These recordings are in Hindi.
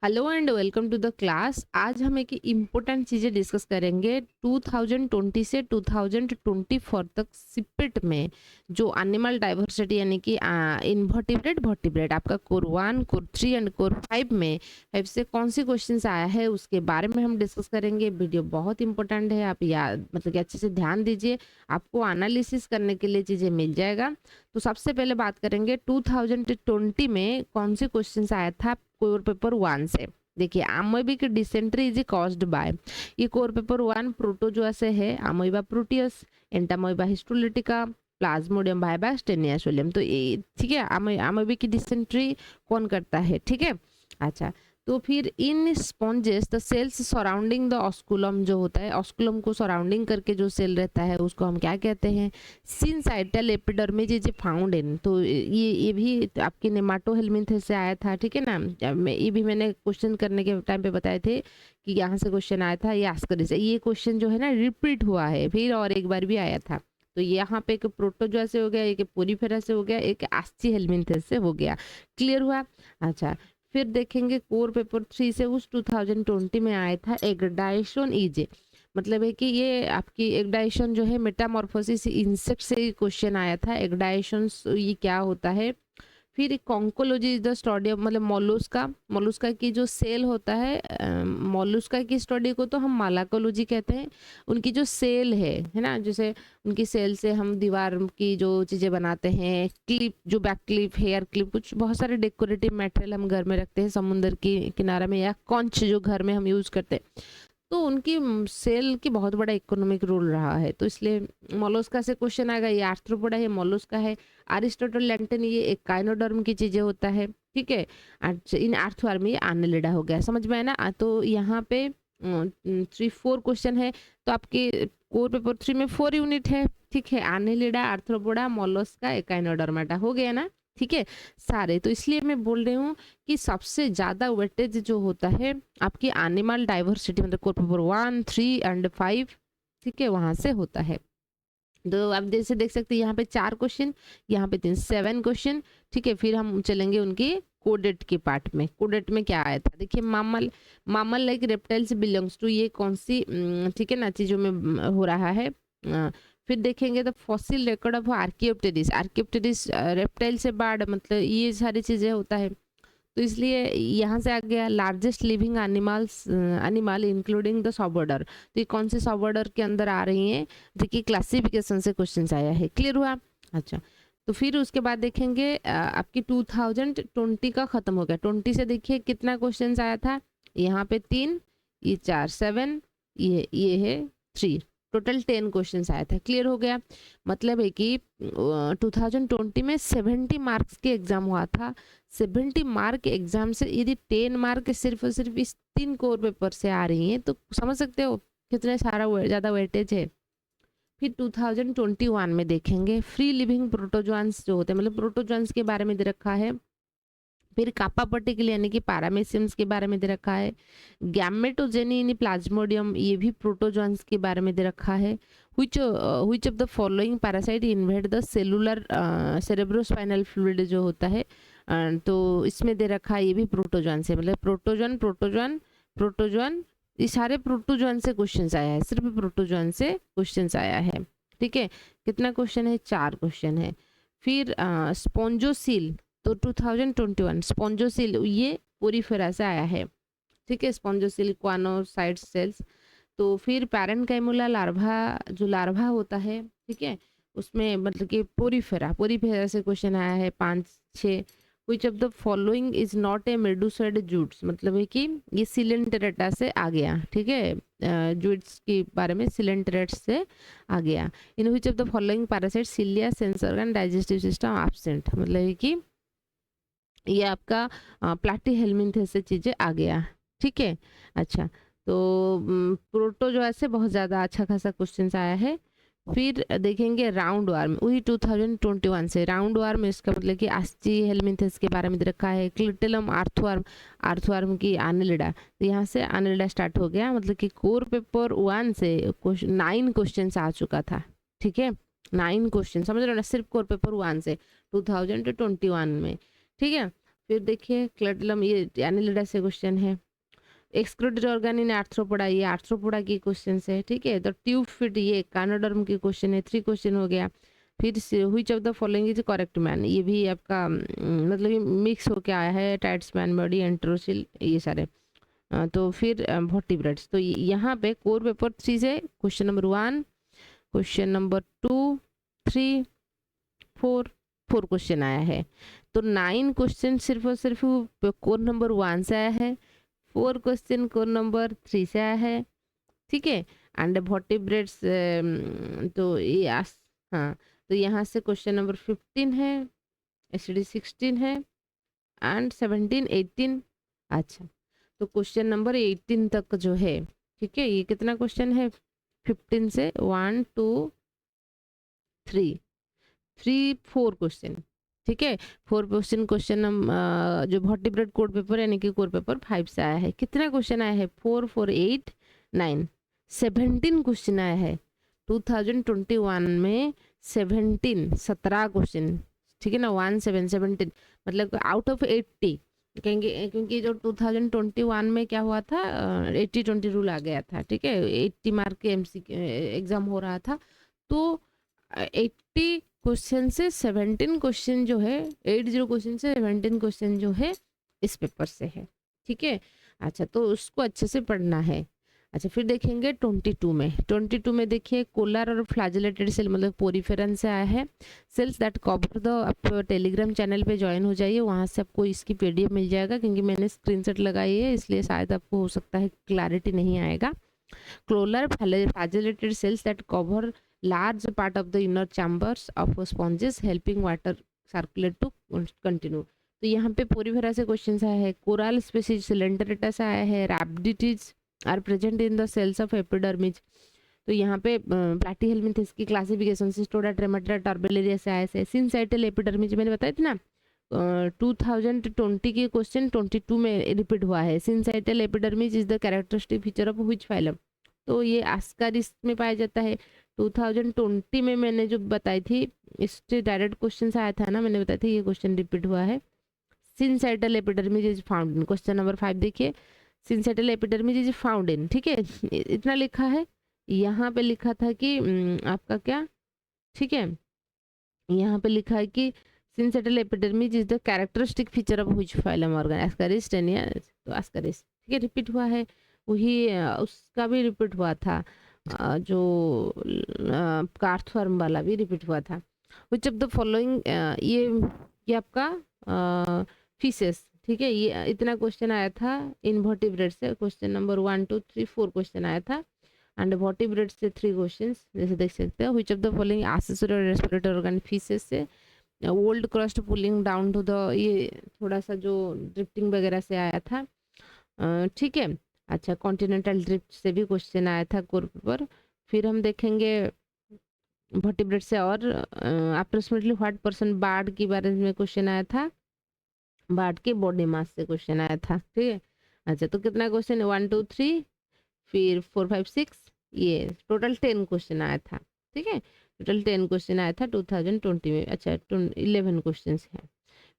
Hello and welcome to the class. आज हम एक इम्पोर्टेंट चीज़ें डिस्कस करेंगे। 2020 से 2024 तक सिपेट में जो एनिमल डाइवर्सिटी यानी कि इनवर्टिब्रेट वर्टिब्रेट आपका कोर 1 कोर 3 एंड कोर 5 में 5 से कौन सी क्वेश्चंस आया है उसके बारे में हम डिस्कस करेंगे। वीडियो बहुत इंपॉर्टेंट है, आप याद मतलब कि अच्छे से ध्यान दीजिए, आपको एनालिसिस करने के लिए चीज़ें मिल जाएगा। तो सबसे पहले बात करेंगे 2020 में कौन से क्वेश्चंस आया था कोर पेपर 1 से। देखिए, amoebic dysentery is caused by, ये कोर पेपर 1 प्रोटोजोआ से है, अमोइबा प्रोटियस, एंटामोइबा हिस्टोलिटिका, प्लाज्मोडियम वाइवाक्स, टेनियासोलियम। तो ये ठीक है, अमोइबिक डिसेंट्री कौन करता है, ठीक है। अच्छा, तो फिर in sponges the cells surrounding the osculum, जो होता है ऑस्कुलम को सराउंडिंग करके जो सेल रहता है उसको हम क्या कहते हैं, सिंसाइटल एपिडर्मिस इज फाउंड इन। तो ये भी आपके नेमाटोहेल्मिन्थेस से आया था, ठीक है ना। ये भी मैंने क्वेश्चन करने के टाइम पे बताए थे कि यहाँ से क्वेश्चन आया था, ये आस्करी से। ये क्वेश्चन जो है ना रिपीट हुआ है फिर और एक बार भी आया था। तो यहाँ पे एक प्रोटोजोआ से हो गया, एक पोरीफेरा से हो गया, एक आस्चिहेल्मिन्थेस से हो गया। क्लियर हुआ। अच्छा, फिर देखेंगे कोर पेपर 3 से उस 2020 में आया था एग्डाइशन ईजे। मतलब है कि ये आपकी एग्डाइशन जो है मेटामॉर्फोसिस इंसेक्ट से क्वेश्चन आया था। एग्डाइशन ये क्या होता है। फिर conchology is the study of, मतलब मोलुस्का की जो सेल होता है, मोलुस्का की स्टडी को तो हम मालाकोलॉजी कहते हैं। उनकी जो सेल है ना, जैसे उनकी सेल से हम दीवार की जो चीज़ें बनाते हैं, क्लिप, जो बैक क्लिप, हेयर क्लिप, कुछ बहुत सारे डेकोरेटिव मटेरियल हम घर में रखते हैं समुद्र की किनारे में, या कॉन्च जो घर में हम यूज़ करते हैं। तो उनकी सेल की बहुत बड़ा इकोनॉमिक रोल रहा है, तो इसलिए मोलस्का से क्वेश्चन आएगा। ये आर्थ्रोपोडा है, मोलस्का है। अरिस्टोटल लैंटन ये एक काइनोडर्म की चीजें होता है, ठीक है। इन आर्थ्रोआर्म ये आनेलिडा हो गया, समझ में आया ना। तो यहाँ पे 3-4 क्वेश्चन है। तो आपके कोर पेपर 3 में 4 यूनिट है, ठीक है। आनेलिडा, आर्थ्रोपोडा, मोलस्का, एकाइनोडर्माटा हो गया ना, ठीक है सारे। तो इसलिए मैं बोल रही हूँ कि सबसे ज्यादा वेटेज जो होता है आपकी एनिमल डाइवर्सिटी, मतलब कोर पेपर 1, 3 एंड 5, ठीक है, वहां से होता है। तो आप जैसे देख सकते हैं यहाँ पे 4 क्वेश्चन, यहाँ पे 7 क्वेश्चन, ठीक है। फिर हम चलेंगे उनकी कोडेट के पार्ट में। कोडेट में क्या आया था, देखिए मामल लाइक रेप्टाइल्स बिलोंग्स टू, ये कौन सी ठीक है ना चीजों में हो रहा है। फिर देखेंगे तो फॉसिल रिकॉर्ड ऑफ आर्कियोप्टेरिस रेप्टाइल से बार्ड, मतलब ये सारी चीजें होता है। तो इसलिए यहाँ से आ गया largest living animal including the suborder. तो ये कौन से सबऑर्डर के अंदर आ रही हैं, देखिए क्लासिफिकेशन से क्वेश्चन आया है। क्लियर हुआ। अच्छा, तो फिर उसके बाद देखेंगे आपकी 2020 का खत्म हो गया। 20 से देखिए कितना क्वेश्चन आया था, यहाँ पे 3, ये 4, 7, ये है 3, टोटल 10 क्वेश्चन आया था। क्लियर हो गया। मतलब है कि 2020 में 70 मार्क्स के एग्जाम हुआ था। 70 मार्क एग्जाम से यदि 10 मार्क सिर्फ और सिर्फ इस 3 कोर पेपर से आ रही हैं, तो समझ सकते हो कितने सारा ज़्यादा वेटेज है। फिर 2021 में देखेंगे फ्री लिविंग प्रोटोजोआंस जो होते हैं, मतलब प्रोटोजोआंस के बारे में दे रखा है। फिर कापा पर्टिकुलर यानी कि पैरामेसियम्स के बारे में दे रखा है। गैमेटोजेनी यानी प्लाज्मोडियम, ये भी प्रोटोजोआंस के बारे में दे रखा है। which of the following parasite invade the cellular cerebrospinal fluid जो होता है, तो इसमें दे रखा है, ये भी प्रोटोजोआन से, मतलब प्रोटोजोआन ये सारे प्रोटोजोआन से क्वेश्चंस आया है, सिर्फ प्रोटोजोआन से क्वेश्चंस आया है, ठीक है। कितना क्वेश्चन है, 4 क्वेश्चन है। फिर स्पॉन्जोसील, तो 2021 स्पॉन्जोसील ये पोरीफेरा से आया है, ठीक है। Spongocoel choanocyte cells. तो फिर पैरेन्काइमुला लार्वा, जो लार्वा होता है, ठीक है, उसमें मतलब कि पोरीफेरा से क्वेश्चन आया है 5-6। Which of the following is not a medusoid zooids, मतलब है कि ये सिलेंटेरेटा से आ गया, ठीक है। जूट्स के बारे में सिलेंटेरेट से आ गया। In which of the following parasite cilia sense organ digestive system absent, मतलब है कि ये आपका प्लाटीहेल्मिन्थेस से चीजें आ गया, ठीक है। अच्छा, तो प्रोटोजोआ से बहुत ज़्यादा अच्छा खासा क्वेश्चन आया है। फिर देखेंगे राउंड वार्म, वही 2021 से राउंड वार्म, इसका मतलब कि आस्चिहेल्मिन्थेस के बारे में दे रखा है। क्लिटेलम आर्थ्रोआर्म की आनेलिडा, तो यहाँ से आनेलिडा स्टार्ट हो गया। मतलब कि कोर पेपर 1 से 9 क्वेश्चन आ चुका था, ठीक है। 9 क्वेश्चन समझ रहे हो ना, सिर्फ कोर पेपर 1 से 2021 में, ठीक है। फिर देखिए क्लेटलम, ये एनिलिडा से क्वेश्चन है। एक्सक्रीटरी ऑर्गन इन आर्थ्रोपोडा, ये आर्थ्रोपोडा की क्वेश्चन है, ठीक है। तो ट्यूब फिट, ये कानोडर्म की क्वेश्चन है, 3 क्वेश्चन हो गया। फिर से which of the following is correct man, ये भी आपका मतलब ये मिक्स होके आया है, टाइट्स मैन बॉडी एंट्रोसिल, ये सारे। तो फिर वर्टिब्रेट्स, तो यहाँ पे कोर पेपर 3 से question number 1, question number 2, 3, 4 question आया है। तो 9 क्वेश्चन सिर्फ और सिर्फ कोर नंबर 1 से आया है, 4 क्वेश्चन कोर नंबर 3 से आया है, ठीक है। एंड वर्टिब्रेट्स तो ये हाँ, तो यहाँ से क्वेश्चन नंबर 15 है, एसडी 16 है, एंड 17, 18। अच्छा, तो क्वेश्चन नंबर 18 तक जो है, ठीक है, ये कितना क्वेश्चन है, 15 से 1 2 3 4 क्वेश्चन, ठीक है। 4 क्वेश्चन, क्वेश्चन जो वर्टिब्रेट कोर पेपर यानी कि कोर पेपर 5 से आया है। कितना क्वेश्चन आया है, 4 4 8 9 17 क्वेश्चन आया है 2021 में, 17 क्वेश्चन, ठीक है ना, 17 मतलब आउट ऑफ 80, कहेंगे क्योंकि जो 2021 में क्या हुआ था, 80-20 रूल आ गया था, ठीक है, 80 मार्क के एमसी एग्जाम हो रहा था। तो 80 क्वेश्चन से 17 क्वेश्चन जो है, 80 क्वेश्चन से 17 क्वेश्चन जो है इस पेपर से है, ठीक है। अच्छा, तो उसको अच्छे से पढ़ना है। अच्छा, फिर देखेंगे 22 में देखिए कोलर और फ्लैजेलेटेड सेल मतलब पोरीफेरन से आया है। सेल्स दैट कवर द, आप टेलीग्राम चैनल पे ज्वाइन हो जाइए, वहाँ से आपको इसकी पीडीएफ मिल जाएगा, क्योंकि मैंने स्क्रीनशॉट लगाई है इसलिए शायद आपको हो सकता है क्लैरिटी नहीं आएगा। Collar flagellated cells that cover large part of the inner chambers of sponges helping water circulate to continue। तो यहाँ पे पोरीफेरा से क्वेश्चन आया है। कोरल स्पीसीज सिलेंडरेटा से आया है। Rhabdites are present in the cells of epidermis, तो यहाँ पे प्लैटीहेल्मिन्थेस की क्लासिफिकेशन सिस्टोडा ट्रेमाटा टर्बेलेरिया से आया है। सिंसाइटल एपिडर्मिस मैंने बताया था ना, 2020 के क्वेश्चन 22 में रिपीट हुआ है। Syncytial epidermis is the characteristic feature of which phylum, तो ये आस्कारिस में पाया जाता है। 2020 में मैंने जो बताई थी, इससे डायरेक्ट क्वेश्चन आया था ना, मैंने बताया था ये क्वेश्चन रिपीट हुआ है। Syncytial epidermis is found in, question number 5 देखिए, syncytial epidermis is found in, ठीक है, इतना लिखा है। यहाँ पे लिखा था कि आपका क्या, ठीक है, यहाँ पे लिखा है कि syncytial epidermis is the characteristic feature of which phylum organ, Ascaris Taenia, तो एस्कारिस, ठीक है, रिपीट हुआ है। वही उसका भी रिपीट हुआ था, जो कार्थवर्म वाला भी रिपीट हुआ था। विच ऑफ द फॉलोइंग, ये आपका फीसेस, ठीक है, ये इतना क्वेश्चन आया था इनवर्टिब्रेट से, क्वेश्चन नंबर 1 2 3 4 क्वेश्चन आया था, एंड वर्टिब्रेट से 3 क्वेश्चन, जैसे देख सकते हो। Which of the following accessory और रेस्पिरेटरी ऑर्गन फीसेस से, old crust pulling down to the, ये थोड़ा सा जो ड्रिफ्टिंग वगैरह से आया था, ठीक है। अच्छा, कॉन्टिनेंटल ड्रिफ्ट से भी क्वेश्चन आया था कोर पेपर। फिर हम देखेंगे वर्टिब्रेट से, और अप्रोक्सीमेटली व्हाट परसेंट बार्ड के बारे में क्वेश्चन आया था, बार्ड के बॉडी मास से क्वेश्चन आया था, ठीक है। अच्छा, तो कितना क्वेश्चन है, 1 2 3 फिर 4 5 6, ये टोटल 10 क्वेश्चन आया था, ठीक है, टोटल 10 क्वेश्चन आया था 2020 में। अच्छा, 11 क्वेश्चन है।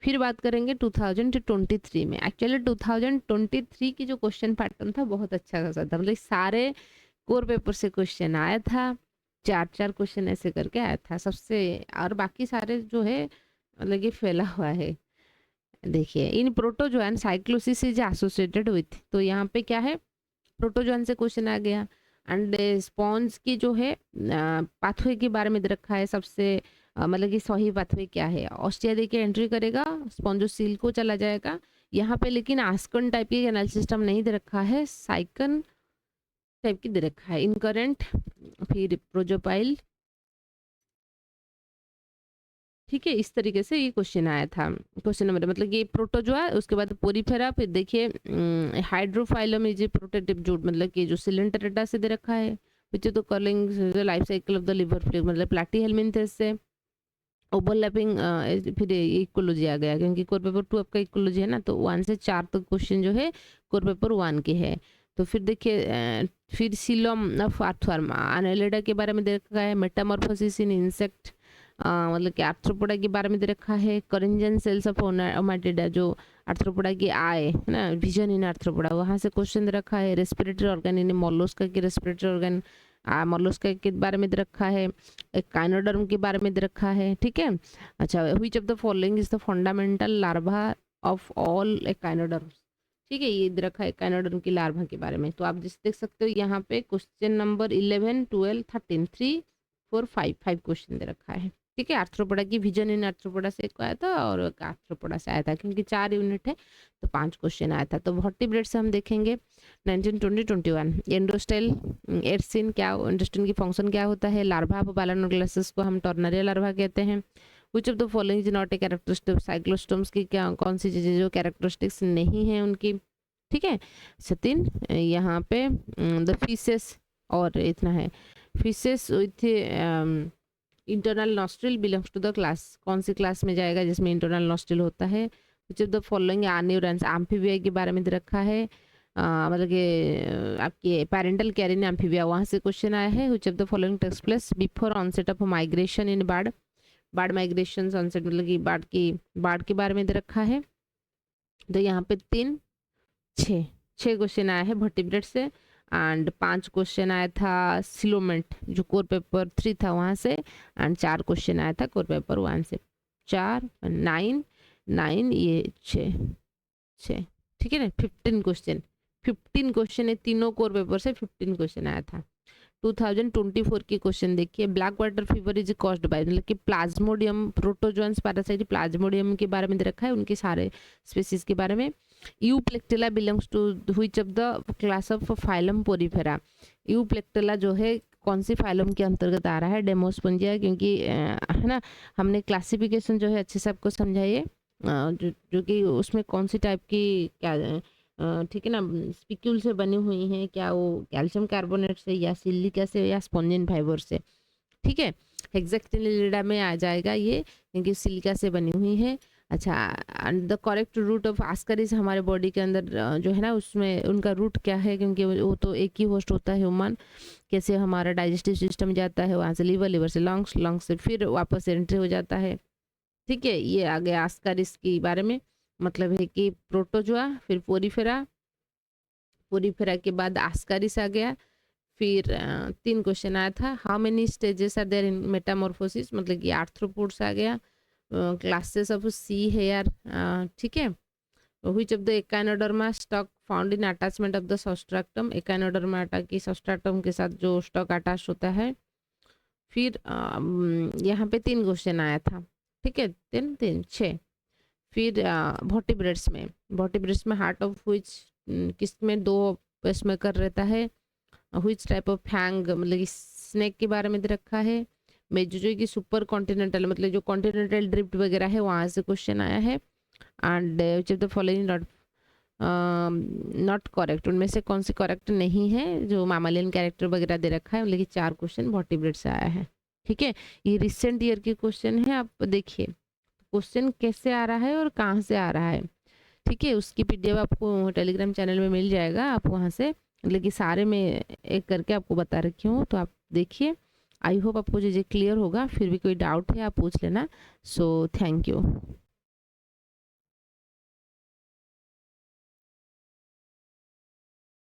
फिर बात करेंगे 2023 में। एक्चुअली 2023 की जो क्वेश्चन पैटर्न था बहुत अच्छा खासा था, मतलब सारे कोर पेपर से क्वेश्चन आया था, 4 क्वेश्चन ऐसे करके आया था सबसे, और बाकी सारे जो है मतलब ये फैला हुआ है। देखिए, in protozoan cyclosis is associated with, तो यहाँ पे क्या है, प्रोटोजोआन से क्वेश्चन आ गया। एंड स्पॉन्ज की जो है पाथवे के बारे में दे रखा है, सबसे मतलब कि सही पाथवे क्या है, ऑस्ट्रिया देके एंट्री करेगा, स्पॉन्जोसील को चला जाएगा यहाँ पे, लेकिन आस्कन टाइप की कैनाल सिस्टम नहीं दे रखा है, साइकन टाइप की दे रखा है, इनकरेंट, फिर प्रोजोपाइल, ठीक है। इस तरीके से ये क्वेश्चन आया था, क्वेश्चन नंबर मतलब ये प्रोटोजोआ, उसके बाद पोरीफेरा, फिर देखिए हाइड्रोफाइलम इज ए प्रोटेक्टिव जूट, मतलब कि जो सिलेंडरेटा से दे रखा है, विच तो calling life cycle of the liver flag, मतलब प्लैटीहेल्मिन्थेस से ओवरलैपिंग, फिर इक्वोलॉजी आ गया, क्योंकि कोर पेपर 2 आपका इक्वोलॉजी है ना, तो 1 से 4 तक क्वेश्चन जो है कोर पेपर 1 के है। तो फिर देखिए फिर सिलोम ऑफ अर्थवर्म, एनालिडा के बारे में दे रखा है, मेटामॉर्फोसिस इन इंसेक्ट, मतलब कि आर्थ्रोपोडा के बारे में दे रखा है, करेंजन सेल्स ऑफ ओमाटिडा, जो आर्थ्रोपोडा की आई है ना, विजन इन आर्थ्रोपोडा, वहाँ से क्वेश्चन दे रखा है। रेस्पिरेटरी ऑर्गन इन मोलस्का की रेस्पिरेटरी ऑर्गन, मोलस्का के बारे में दे रखा है। एक काइनोडर्म के बारे में दे रखा है, ठीक है। अच्छा, which of the following is the fundamental larva of all echinoderm, ठीक है, ये दे रखा है एकाइनोडर्म की लार्वा के बारे में। तो आप जिस देख सकते हो यहाँ पे क्वेश्चन नंबर 11, 12, 13, 3, 4, 5 क्वेश्चन दे रखा है, ठीक है। आर्थ्रोपोडा की विजन इन आर्थ्रोपोडा से एक आया था और आर्थ्रोपोडा से आया था, क्योंकि 4 यूनिट है तो 5 क्वेश्चन आया था। तो वर्टिब्रेट से हम देखेंगे 19, 20, 21। एंडोस्टेल एर्सिन, क्या एंडोस्टिन की फंक्शन क्या होता है। लार्वा ऑफ बालानोग्लासिस को हम टर्नरी लार्वा कहते हैं। विच of the following is not a characteristic, cyclostomes की क्या कौन सी चीज़ें जो कैरेक्टरिस्टिक्स नहीं है उनकी, ठीक है। सतीन यहाँ पे द फीसेस और इतना है, fishes with internal nostril belongs to the class, कौन सी क्लास में जाएगा जिसमें इंटरनल नॉस्ट्रिल होता है। Which of the following are neurons, amphibia के बारे में दे रखा है, मतलब कि आपके पेरेंटल केयर इन एम्फीबिया, वहाँ से क्वेश्चन आया है। Which of the following takes place before onset of migration in bird, bird migration onset मतलब कि बार्ड के बारे में दे रखा है। तो यहाँ पे 3, 6 क्वेश्चन आया है वर्टिब्रेट से, एंड 5 क्वेश्चन आया था सिलोमेंट जो कोर पेपर 3 था वहाँ से, एंड 4 क्वेश्चन आया था कोर पेपर 1 से। 4, 9, 9 ये 6, ठीक है ना। 15 क्वेश्चन है तीनों कोर पेपर से, 15 क्वेश्चन आया था। 2024 की क्वेश्चन देखिए, black water fever is caused by, मतलब कि प्लाज्मोडियम प्रोटोजोन्स पैरासाइट प्लाज्मोडियम के बारे में दे रखा है, उनके सारे स्पीसीज के बारे में। Euplectella belongs to which of the class of phylum Porifera, Euplectella जो है कौन सी फाइलम के अंतर्गत आ रहा है, डेमोस्पोंजिया, क्योंकि है ना हमने क्लासिफिकेशन जो है अच्छे से आपको समझाइए, जो कि उसमें कौन सी टाइप की क्या ठीक है ना स्पिक्यूल से बनी हुई हैं, क्या वो कैल्शियम कार्बोनेट से या सिलिका से या स्पॉन्जिन फाइबर से, ठीक है। हेक्साक्टिनिलिडा में आ जाएगा ये, क्योंकि सिलिका से बनी हुई है। अच्छा, द करेक्ट रूट ऑफ आस्करिस हमारे बॉडी के अंदर जो है ना उसमें उनका रूट क्या है, क्योंकि वो तो एक ही होस्ट होता है ह्यूमन, कैसे हमारा डाइजेस्टिव सिस्टम जाता है, वहाँ से लीवर, लीवर से लंग्स, लंग्स से फिर वापस एंट्री हो जाता है, ठीक है। ये आ गया आस्करिस के बारे में, मतलब है कि प्रोटोजोआ, फिर पोरीफेरा, पोरीफेरा के बाद आस्करिस आ गया। फिर 3 क्वेश्चन आया था, how many stages are there in metamorphosis, मतलब कि आर्थ्रोपोड्स आ गया, क्लासेस ऑफ सी हेयर, ठीक है। Which of the echinoderma stock found in attachment of the substratum, echinodermata की सब्सट्रैक्टम के साथ जो स्टॉक अटैच होता है। फिर यहाँ पे 3 क्वेश्चन आया था, ठीक है, 3, 6। फिर वर्टिब्रेट्स में हार्ट ऑफ व्हिच, किसमें 2 पेसमेकर रहता है। व्हिच टाइप ऑफ हैंग, मतलब कि स्नेक के बारे में दे रखा है। मेजोजोई की सुपर कॉन्टिनेंटल, मतलब जो कॉन्टिनेंटल ड्रिफ्ट वगैरह है वहाँ से क्वेश्चन आया है। And which of the following not correct, उनमें से कौन सी करेक्ट नहीं है, जो मामालियन कैरेक्टर वगैरह दे रखा है, मतलब कि 4 क्वेश्चन वर्टिब्रेट से आया है, ठीक है। ये रिसेंट ईयर के क्वेश्चन है, आप देखिए क्वेश्चन कैसे आ रहा है और कहाँ से आ रहा है, ठीक है। उसकी पीडीएफ आपको टेलीग्राम चैनल में मिल जाएगा, आप वहाँ से, मतलब कि सारे में एक करके आपको बता रखी हूँ, तो आप देखिए। आई होप आपको जो क्लियर होगा, फिर भी कोई डाउट है आप पूछ लेना। So thank you.